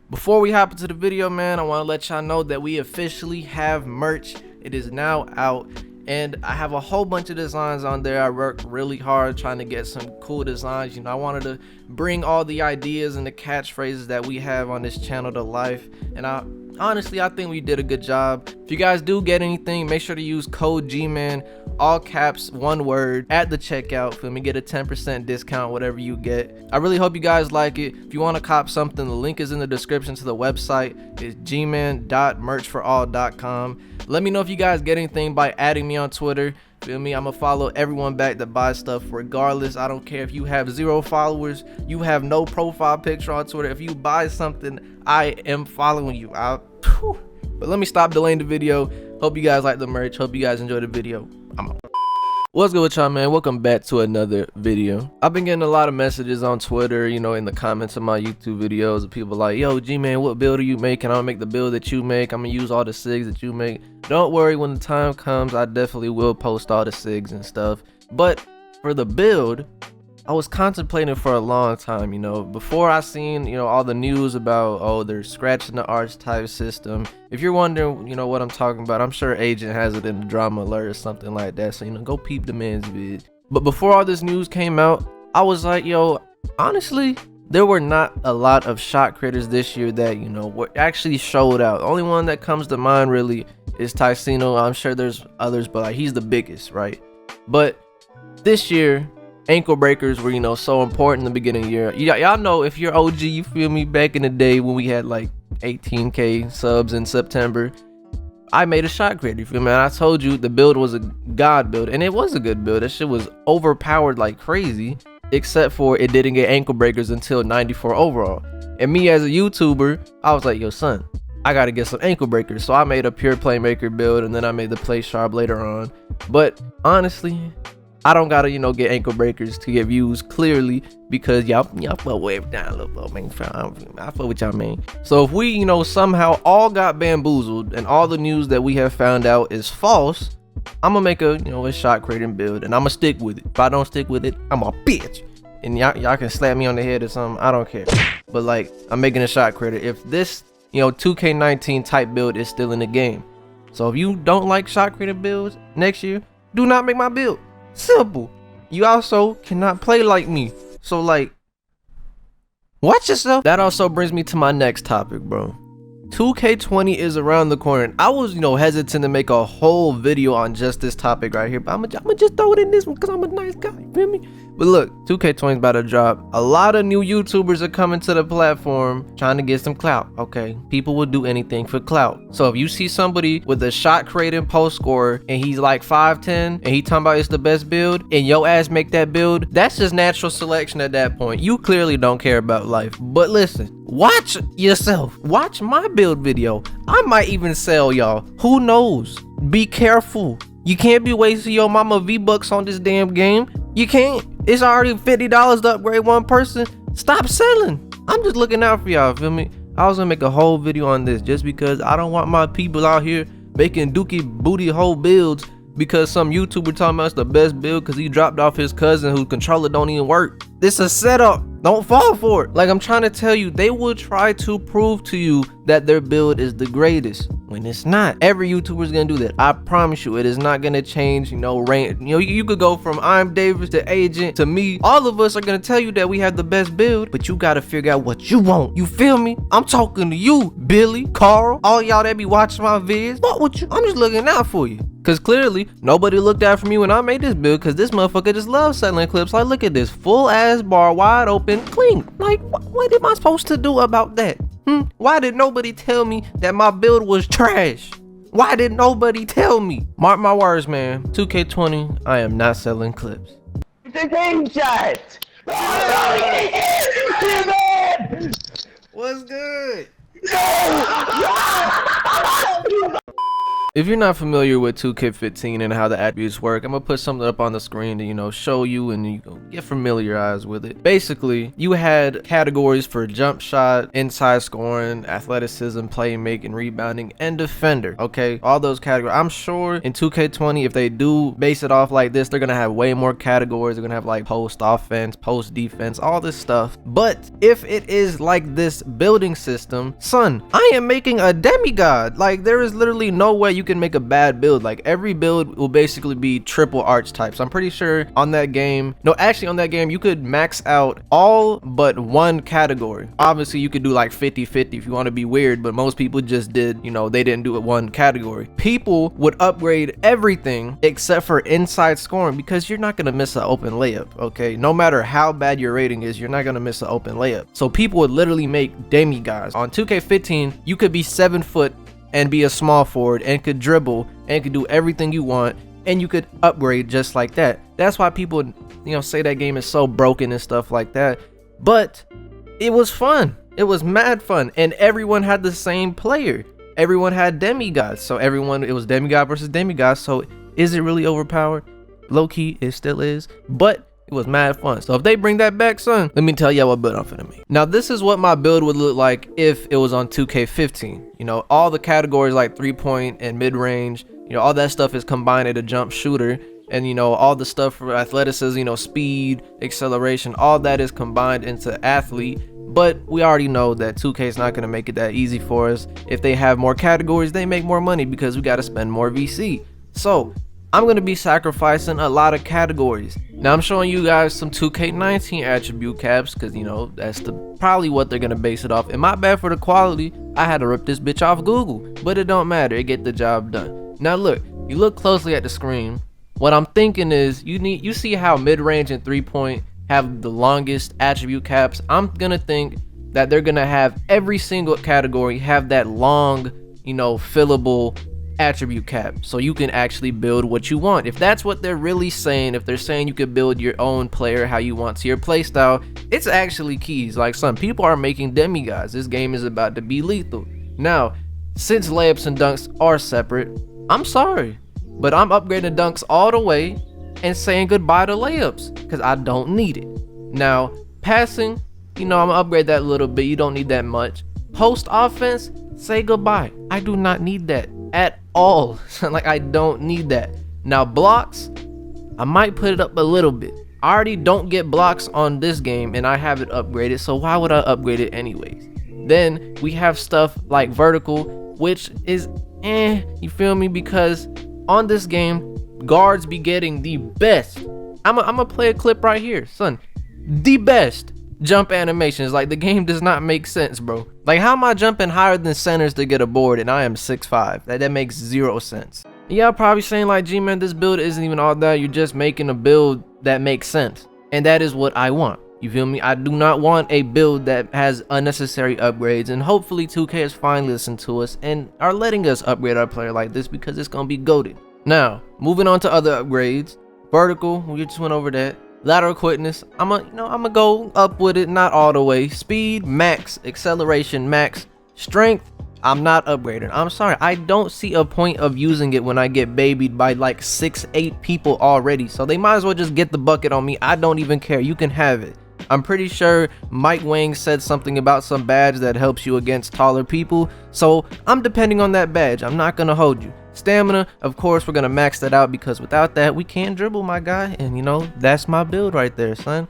Before we hop into the video, man, I want to let y'all know that we officially have merch. It is now out, and I have a whole bunch of designs on there. I worked really hard trying to get some cool designs. I wanted to bring all the ideas and the catchphrases that we have on this channel to life, and honestly, I think we did a good job. If you guys do get anything, make sure to use code GMAN, all caps, one word, at the checkout. Feel me? Get a 10% discount, whatever you get. I really hope you guys like it. If you want to cop something, the link is in the description to the website. It's gman.merchforall.com. Let me know if you guys get anything by adding me on Twitter. Feel me? I'm gonna follow everyone back that buys stuff regardless. I don't care if you have 0 followers, you have no profile picture on Twitter. If you buy something, I am following you. But let me stop delaying the video. Hope you guys like the merch. Hope you guys enjoy the video. I'm out. What's good with y'all, man? Welcome back to another video. I've been getting a lot of messages on Twitter, in the comments of my YouTube videos of people like, yo, G-Man, what build are you making? I'm gonna make the build that you make. I'm gonna use all the SIGs that you make. Don't worry, when the time comes, I definitely will post all the SIGs and stuff. But for the build, I was contemplating for a long time, before I seen, all the news about, oh, they're scratching the arch type system. If you're wondering, what I'm talking about, I'm sure Agent has it in the drama alert or something like that. So, go peep the man's vid. But before all this news came out, I was like, yo, honestly, there were not a lot of shot creators this year that, were actually showed out. The only one that comes to mind really is Ticino. I'm sure there's others, but he's the biggest, right? But this year, ankle breakers were so important in the beginning of the year. Y'all know, if you're OG, you feel me, back in the day when we had like 18k subs in September, I made a shot creator, you feel me? And I told you the build was a god build, and it was a good build. That shit was overpowered like crazy, except for it didn't get ankle breakers until 94 overall. And me as a YouTuber, I was like, yo son, I gotta get some ankle breakers. So I made a pure playmaker build, and then I made the play sharp later on. But honestly, I don't gotta, get ankle breakers to get views, clearly, because y'all fuck with everything a little bit, man. I fuck with y'all, man. So if we, somehow all got bamboozled and all the news that we have found out is false, I'm gonna make a, a shot creating build, and I'm gonna stick with it. If I don't stick with it, I'm a bitch. And y'all can slap me on the head or something, I don't care. But like, I'm making a shot creator. If this, 2K19 type build is still in the game. So if you don't like shot creator builds next year, do not make my build. Simple. You also cannot play like me, so like, watch yourself. That also brings me to my next topic, bro. 2K20 is around the corner. I was hesitant to make a whole video on just this topic right here, but I'm gonna just throw it in this one because I'm a nice guy, you feel me? But look, 2K20 is about to drop. A lot of new YouTubers are coming to the platform trying to get some clout. Okay, people will do anything for clout. So if you see somebody with a shot creating post scorer and he's like 5'10" and he talking about it's the best build, and your ass make that build, that's just natural selection at that point. You clearly don't care about life. But listen, watch yourself. Watch my build video. I might even sell y'all. Who knows? Be careful. You can't be wasting your mama V-Bucks on this damn game. You can't. It's already $50 to upgrade one person. Stop selling. I'm just looking out for y'all, feel me? I was gonna make a whole video on this just because I don't want my people out here making dookie booty hole builds because some YouTuber talking about it's the best build because he dropped off his cousin whose controller don't even work. This a setup. Don't fall for it. Like I'm trying to tell you, they will try to prove to you that their build is the greatest when it's not. Every YouTuber is gonna do that. I promise you, it is not gonna change. Rank. You could go from I'm Davis to Agent to me. All of us are gonna tell you that we have the best build, but you gotta figure out what you want. You feel me? I'm talking to you, Billy, Carl, all y'all that be watching my vids. What with you? I'm just looking out for you. Cause clearly nobody looked out for me when I made this build, cause this motherfucker just loves selling clips. Like, look at this full ass bar, wide open, clean. Like, what am I supposed to do about that? Why did nobody tell me that my build was trash? Why did nobody tell me? Mark my words, man. 2K20, I am not selling clips. It's a game shot. What's good? if you're not familiar with 2K15 and how the attributes work, I'm gonna put something up on the screen to, you know, show you and you go get familiarized with it. Basically, you had categories for jump shot, inside scoring, athleticism, playmaking, rebounding, and defender. Okay, all those categories. I'm sure in 2K20, if they do base it off like this, they're gonna have way more categories. They're gonna have like post offense, post defense, all this stuff. But if it is like this building system, son, I am making a demigod. Like, there is literally no way you can make a bad build. Like, every build will basically be triple archetypes. I'm pretty sure on that game, no, actually on that game, you could max out all but one category. Obviously, you could do like 50-50 if you want to be weird, but most people just did, you know, they didn't do it one category. People would upgrade everything except for inside scoring, because you're not going to miss an open layup, okay? No matter how bad your rating is, you're not going to miss an open layup. So people would literally make demigods. On 2K15, you could be 7 foot and be a small forward and could dribble and could do everything you want, and you could upgrade just like that. That's why people, you know, say that game is so broken and stuff like that. But it was fun. It was mad fun, and everyone had the same player. Everyone had demigods, so it was demigod versus demigod. So is it really overpowered? Low key, it still is, but it was mad fun. So if they bring that back, son, let me tell you what build I'm finna make. Now, this is what my build would look like if it was on 2K15. You know, all the categories like 3-point and mid-range, you know, all that stuff is combined at a jump shooter. And, you know, all the stuff for athleticism, you know, speed, acceleration, all that is combined into athlete. But we already know that 2K is not going to make it that easy for us. If they have more categories, they make more money because we got to spend more VC. So I'm going to be sacrificing a lot of categories. Now I'm showing you guys some 2K19 attribute caps because, you know, that's probably what they're going to base it off. And my bad for the quality, I had to rip this bitch off Google, but it don't matter. It get the job done. Now look, you look closely at the screen. What I'm thinking is you see how mid-range and 3-point have the longest attribute caps. I'm gonna think that they're gonna have every single category have that long, you know, fillable attribute cap, so you can actually build what you want. If that's what they're really saying, if they're saying you could build your own player how you want to your playstyle, it's actually keys. Like, some people are making demigods. This game is about to be lethal. Now, since layups and dunks are separate, I'm sorry, but I'm upgrading dunks all the way and saying goodbye to layups because I don't need it. Now, passing, you know, I'm gonna upgrade that a little bit. You don't need that much. Post offense, say goodbye. I do not need that at all. Like, I don't need that. Now, blocks, I might put it up a little bit. I already don't get blocks on this game and I have it upgraded, so why would I upgrade it anyways? Then we have stuff like vertical, which is you feel me, because on this game, guards be getting the best. I'm gonna play a clip right here, son. The best jump animations. Like, the game does not make sense, bro. Like, how am I jumping higher than centers to get a board and I am 6'5"? That makes zero sense. Yeah, I'm probably saying like, G man, this build isn't even all that. You're just making a build that makes sense, and that is what I want. You feel me? I do not want a build that has unnecessary upgrades, and hopefully 2K has finally listened to us and are letting us upgrade our player like this because it's gonna be goated. Now, moving on to other upgrades. Vertical, we just went over that. Lateral quickness, I'm gonna go up with it, not all the way. Speed, max. Acceleration, max. Strength, I'm not upgrading. I'm sorry, I don't see a point of using it when I get babied by like 6-8 people already. So they might as well just get the bucket on me. I don't even care. You can have it. I'm pretty sure Mike Wang said something about some badge that helps you against taller people. So I'm depending on that badge. I'm not gonna hold you. Stamina, of course, we're gonna max that out because without that, we can't dribble, my guy. And you know, that's my build right there, son.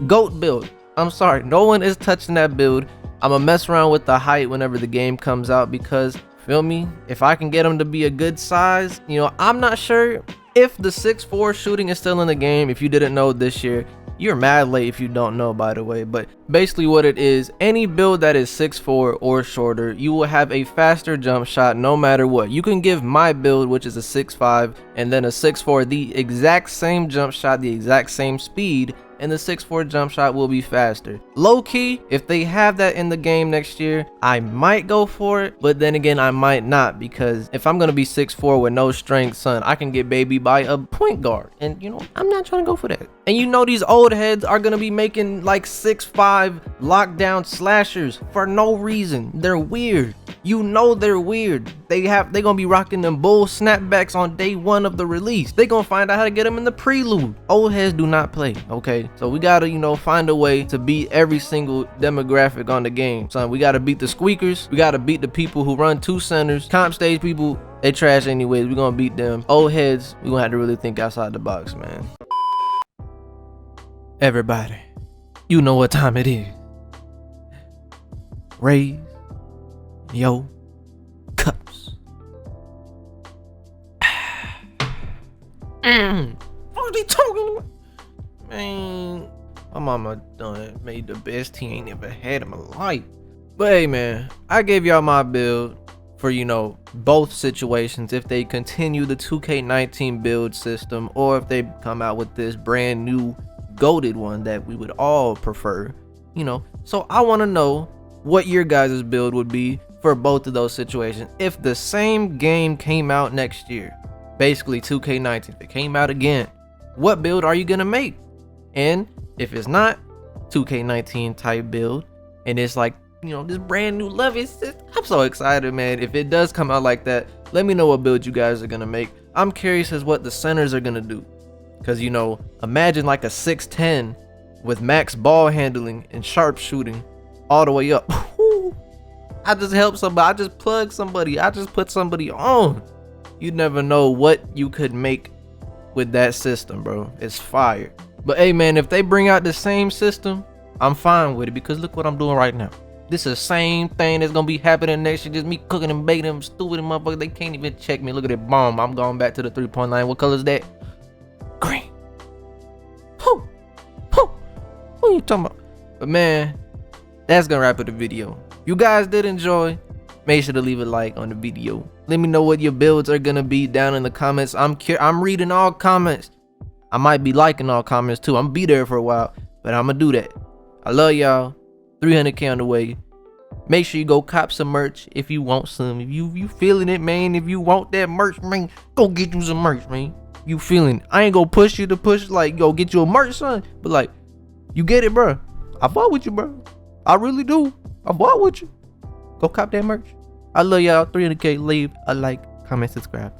GOAT build. I'm sorry, no one is touching that build. I'm gonna mess around with the height whenever the game comes out because, feel me, if I can get him to be a good size, you know, I'm not sure if the 6'4" shooting is still in the game. If you didn't know this year, you're mad late if you don't know, by the way. But basically what it is, any build that is 6'4" or shorter, you will have a faster jump shot no matter what. You can give my build, which is a 6'5", and then a 6'4", the exact same jump shot, the exact same speed, and the 6'4" jump shot will be faster. Low key, if they have that in the game next year, I might go for it, but then again, I might not, because if I'm gonna be 6'4" with no strength, son, I can get babied by a point guard, and you know, I'm not trying to go for that. And you know, these old heads are gonna be making like 6'5" lockdown slashers for no reason. They're weird. You know they're weird. They gonna be rocking them bull snapbacks on day 1 of the release. They gonna find out how to get them in the prelude. Old heads do not play, okay? So we gotta, you know, find a way to beat every single demographic on the game. Son, we gotta beat the squeakers. We gotta beat the people who run 2 centers. Comp stage people, they trash anyways. We gonna beat them. Old heads, we gonna have to really think outside the box, man. Everybody, you know what time it is. Raise yo cups. What are they talking about? Man, my mama done made the best tea ain't ever had in my life. But hey man, I gave y'all my build for, you know, both situations. If they continue the 2K19 build system, or if they come out with this brand new goated one that we would all prefer, you know. So I want to know what your guys' build would be for both of those situations. If the same game came out next year, basically 2K19, if it came out again, what build are you gonna make? And if it's not 2K19 type build, and it's like, you know, this brand new love, I'm so excited, man. If it does come out like that, let me know what build you guys are gonna make. I'm curious as what the centers are gonna do, because, you know, imagine like a 6'10" with max ball handling and sharp shooting all the way up. I just helped somebody, I just plugged somebody, I just put somebody on. You never know what you could make with that system, bro. It's fire. But hey man, if they bring out the same system, I'm fine with it, because look what I'm doing right now. This is the same thing that's gonna be happening next year. Just me cooking and baking them stupid motherfuckers. They can't even check me. Look at that bomb. I'm going back to the 3-point line. What color is that? Green. Who are you talking about? But man, that's gonna wrap up the video. You guys did enjoy, make sure to leave a like on the video. Let me know what your builds are gonna be down in the comments. I'm reading all comments. I might be liking all comments too. I'm gonna be there for a while, but I'm gonna do that. I love y'all. 300K on the way. Make sure you go cop some merch if you want some. If you feeling it, man. If you want that merch, man, go get you some merch, man. You feeling it. I ain't gonna push you to push, like, go get you a merch, son. But like, you get it, bro. I fought with you, bro. I really do. I fought with you. Go cop that merch. I love y'all. 300K. Leave a like, comment, subscribe.